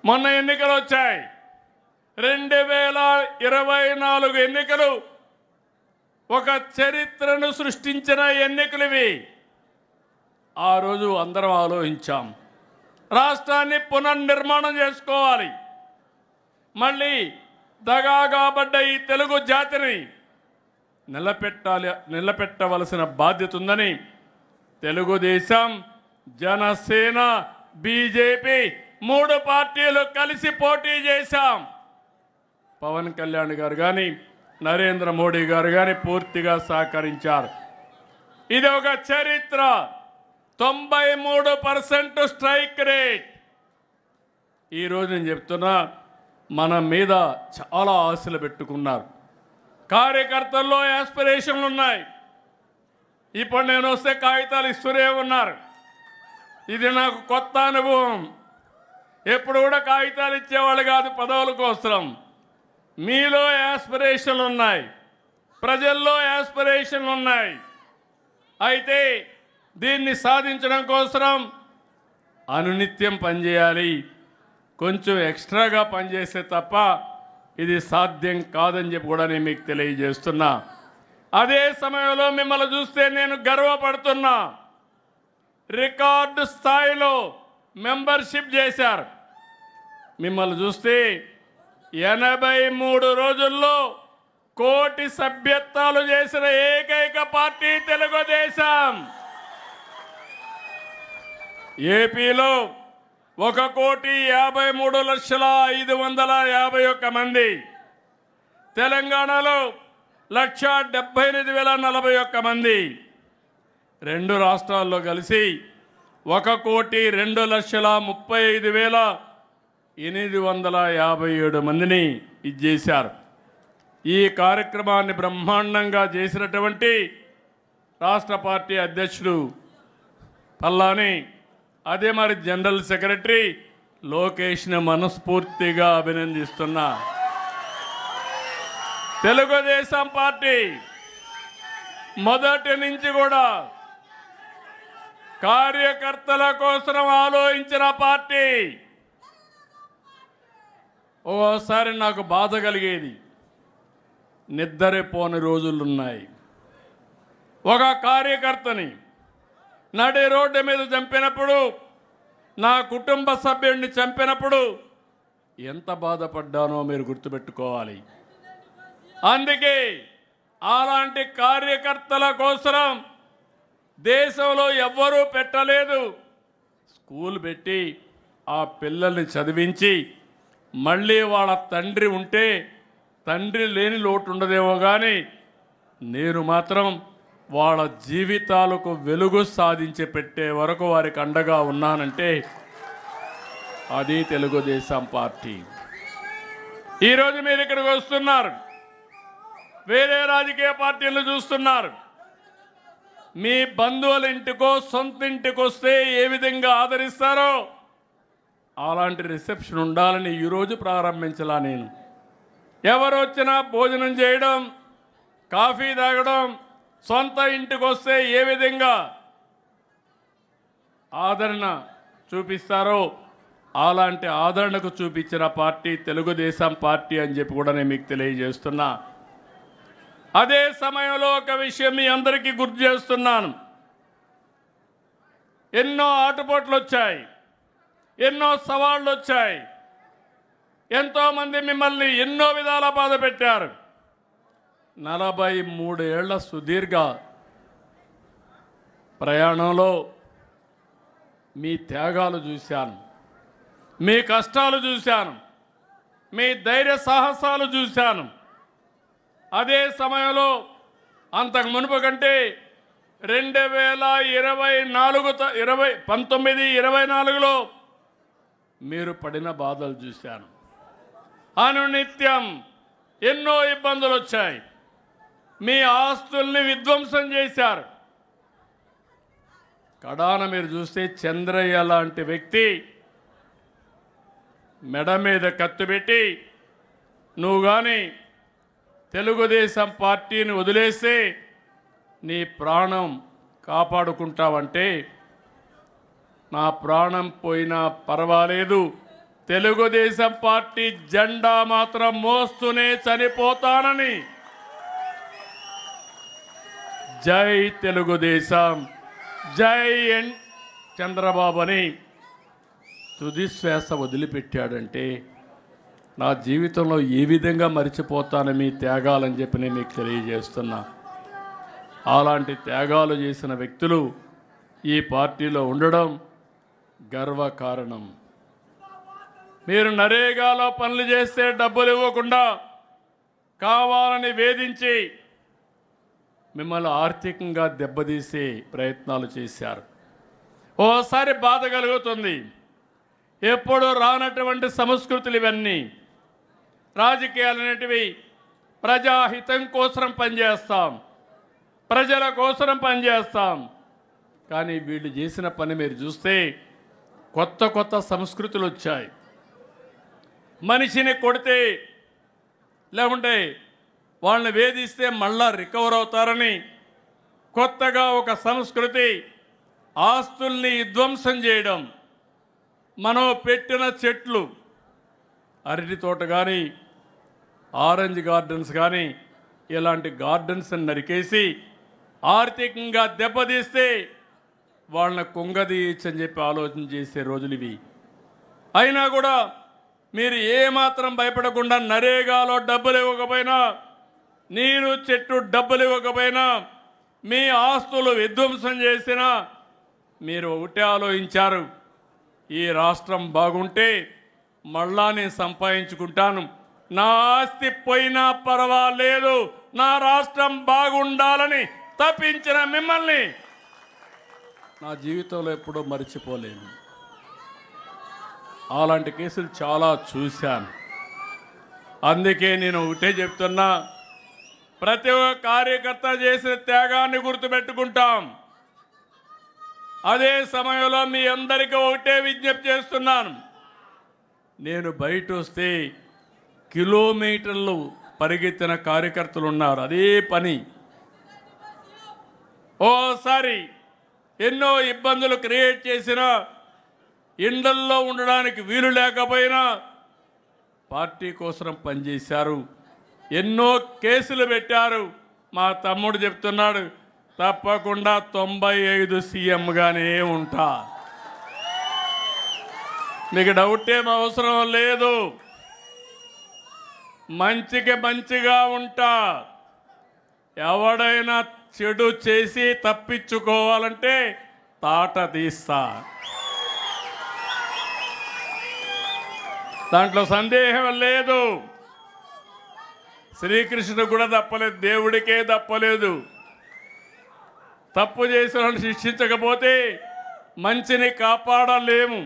మొన్న ఎన్నికలు వచ్చాయి. 2024 ఎన్నికలు ఒక చరిత్రను సృష్టించిన ఎన్నికలు ఇవి. ఆ రోజు అందరం ఆలోచించాం, రాష్ట్రాన్ని పునర్నిర్మాణం చేసుకోవాలి, మళ్ళీ దగాగాబడ్డ ఈ తెలుగు జాతిని నిలబెట్టవలసిన బాధ్యత ఉందని తెలుగుదేశం, జనసేన, బీజేపీ 3 పార్టీలు కలిసి పోటీ చేశాం. పవన్ కళ్యాణ్ గారు కానీ, నరేంద్ర మోడీ గారు కానీ పూర్తిగా సహకరించారు. ఇది ఒక చరిత్ర. 93% స్ట్రైక్ రేట్. ఈరోజు నేను చెప్తున్నా, మన మీద చాలా ఆశలు పెట్టుకున్నారు. కార్యకర్తల్లో యాస్పిరేషన్లు ఉన్నాయి. ఇప్పుడు నేను వస్తే కాగితాలు ఇస్తూనే ఉన్నారు. ఇది నాకు కొత్త అనుభవం. ఎప్పుడు కూడా కాగితాలు ఇచ్చేవాళ్ళు కాదు పదవుల కోసం. మీలో యాస్పిరేషన్లు ఉన్నాయి, ప్రజల్లో యాస్పిరేషన్లు ఉన్నాయి. అయితే దీన్ని సాధించడం కోసం అనునిత్యం పనిచేయాలి. కొంచెం ఎక్స్ట్రాగా పనిచేస్తే తప్ప ఇది సాధ్యం కాదని చెప్పి కూడా నేను మీకు తెలియజేస్తున్నా. అదే సమయంలో మిమ్మల్ని చూస్తే నేను గర్వపడుతున్నా. రికార్డు స్థాయిలో మెంబర్షిప్ చేశారు. మిమ్మల్ని చూస్తే 83 రోజుల్లో 1 కోటి సభ్యత్వాలు చేసిన ఏకైక పార్టీ తెలుగుదేశం. ఏపీలో 1,53,551 మంది, తెలంగాణలో 1,78,041 మంది, 2 రాష్ట్రాల్లో కలిసి 1,32,35,857 మందిని ఇచ్చేశారు. ఈ కార్యక్రమాన్ని బ్రహ్మాండంగా చేసినటువంటి రాష్ట్ర పార్టీ అధ్యక్షుడు పల్లాని, అదే మరి జనరల్ సెక్రటరీ లోకేష్ని మనస్ఫూర్తిగా అభినందిస్తున్నా. తెలుగుదేశం పార్టీ మొదటి నుంచి కూడా కార్యకర్తల కోసం ఆలోచించిన పార్టీ. ఓసారి నాకు బాధ కలిగేది, నిద్రపోని రోజులున్నాయి. ఒక కార్యకర్తని నడి రోడ్డు మీద చంపినప్పుడు, నా కుటుంబ సభ్యుడిని చంపినప్పుడు ఎంత బాధపడ్డానో మీరు గుర్తుపెట్టుకోవాలి. అందుకే అలాంటి కార్యకర్తల కోసం దేశంలో ఎవ్వరూ పెట్టలేదు. స్కూల్ పెట్టి ఆ పిల్లల్ని చదివించి, మళ్ళీ వాళ్ళ తండ్రి ఉంటే తండ్రి లేని లోటు ఉండదేమో కానీ నేను మాత్రం వాళ్ళ జీవితాలకు వెలుగు సాధించి పెట్టే వరకు వారికి అండగా ఉన్నానంటే అది తెలుగుదేశం పార్టీ. ఈరోజు మీరు ఇక్కడికి వస్తున్నారు, వేరే రాజకీయ పార్టీలు చూస్తున్నారు. మీ బంధువుల ఇంటికో సొంత ఇంటికి వస్తే ఏ విధంగా ఆదరిస్తారో అలాంటి రిసెప్షన్ ఉండాలని ఈరోజు ప్రారంభించలా. నేను ఎవరు వచ్చినా భోజనం చేయడం, కాఫీ తాగడం, సొంత ఇంటికి వస్తే ఏ విధంగా ఆదరణ చూపిస్తారో అలాంటి ఆదరణకు చూపించిన పార్టీ తెలుగుదేశం పార్టీ అని చెప్పి కూడా నేను మీకు తెలియజేస్తున్నా. అదే సమయంలో ఒక విషయం మీ అందరికీ గుర్తు చేస్తున్నాను. ఎన్నో ఆటుపోట్లు వచ్చాయి, ఎన్నో సవాళ్ళు వచ్చాయి, ఎంతోమంది మిమ్మల్ని ఎన్నో విధాల బాధ పెట్టారు. 43 ఏళ్ల సుదీర్ఘ ప్రయాణంలో మీ త్యాగాలు చూశాను, మీ కష్టాలు చూశాను, మీ ధైర్య సాహసాలు చూశాను. అదే సమయంలో అంతకు మునుపు కంటే 2024లో మీరు పడిన బాధలు చూశాను. అనునిత్యం ఎన్నో ఇబ్బందులు వచ్చాయి. మీ ఆస్తుల్ని విధ్వంసం చేశారు. కడాన మీరు చూస్తే చంద్రయ్య లాంటి వ్యక్తి మెడ మీద కత్తి పెట్టి, నువ్వు కానీ తెలుగుదేశం పార్టీని వదిలేస్తే నీ ప్రాణం కాపాడుకుంటావంటే, నా ప్రాణం పోయినా పర్వాలేదు, తెలుగుదేశం పార్టీ జెండా మాత్రం మోస్తూనే చనిపోతానని జై తెలుగుదేశం జై చంద్రబాబు అని తుది శ్వాస వదిలిపెట్టాడంటే నా జీవితంలో ఏ విధంగా మర్చిపోతాను మీ త్యాగాలని చెప్పి నేను మీకు తెలియజేస్తున్నా. అలాంటి త్యాగాలు చేసిన వ్యక్తులు ఈ పార్టీలో ఉండడం గర్వకారణం. మీరు నరేగాలో పనులు చేస్తే డబ్బులు ఇవ్వకుండా కావాలని వేధించి మిమ్మల్ని ఆర్థికంగా దెబ్బతీసే ప్రయత్నాలు చేశారు. ఓసారి బాధ కలుగుతుంది. ఎప్పుడు రానటువంటి సంస్కృతులు ఇవన్నీ. రాజకీయాలు అనేటివి ప్రజాహితం కోసం పనిచేస్తాం, ప్రజల కోసం పనిచేస్తాం. కానీ వీళ్ళు చేసిన పని మీరు చూస్తే కొత్త కొత్త సంస్కృతులు వచ్చాయి. మనిషిని కొడితే లేకుంటే వాళ్ళని వేధిస్తే మళ్ళా రికవర్ అవుతారని కొత్తగా ఒక సంస్కృతి. ఆస్తుల్ని విధ్వంసం చేయడం. మనం పెట్టిన చెట్లు, అరటి తోట కానీ ఆరెంజ్ గార్డెన్స్ కానీ ఇలాంటి గార్డెన్స్ నరికేసి ఆర్థికంగా దెబ్బతీస్తే వాళ్ళని కుంగదీయచ్చని చెప్పి ఆలోచన చేసే రోజులు ఇవి. అయినా కూడా మీరు ఏమాత్రం భయపడకుండా నరేగాలో డబ్బులు ఇవ్వకపోయినా, నీరు చెట్టు డబ్బులు ఇవ్వకపోయినా, మీ ఆస్తులు విధ్వంసం చేసినా మీరు ఒకటే ఆలోచించారు, ఈ రాష్ట్రం బాగుంటే మళ్ళా నేను సంపాదించుకుంటాను, నా ఆస్తి పోయినా పర్వాలేదు, నా రాష్ట్రం బాగుండాలని తప్పించిన మిమ్మల్ని నా జీవితంలో ఎప్పుడూ మర్చిపోలేను. అలాంటి కేసులు చాలా చూశాను. అందుకే నేను ఒకటే చెప్తున్నా, ప్రతి ఒక్క కార్యకర్త చేసిన త్యాగాన్ని గుర్తుపెట్టుకుంటాం. అదే సమయంలో మీ అందరికీ ఒకటే విజ్ఞప్తి చేస్తున్నాను. నేను బయట వస్తే కిలోమీటర్లు పరిగెత్తిన కార్యకర్తలు ఉన్నారు. అదే పని. ఓసారి ఎన్నో ఇబ్బందులు క్రియేట్ చేసినా, ఇండ్లల్లో ఉండడానికి వీలు లేకపోయినా పార్టీ కోసం పనిచేశారు. ఎన్నో కేసులు పెట్టారు. మా తమ్ముడు చెప్తున్నాడు, తప్పకుండా 95 సీఎంగానే ఉంటా. మీకు డౌట్ ఏం అవసరం లేదు. మంచికి మంచిగా ఉంటా. ఎవడైనా చెడు చేసి తప్పించుకోవాలంటే తాట తీస్తా. దాంట్లో సందేహం లేదు. శ్రీకృష్ణుడు కూడా తప్పలేదు, దేవుడికే తప్పలేదు. తప్పు చేసిన శిక్షించకపోతే మంచిని కాపాడలేము.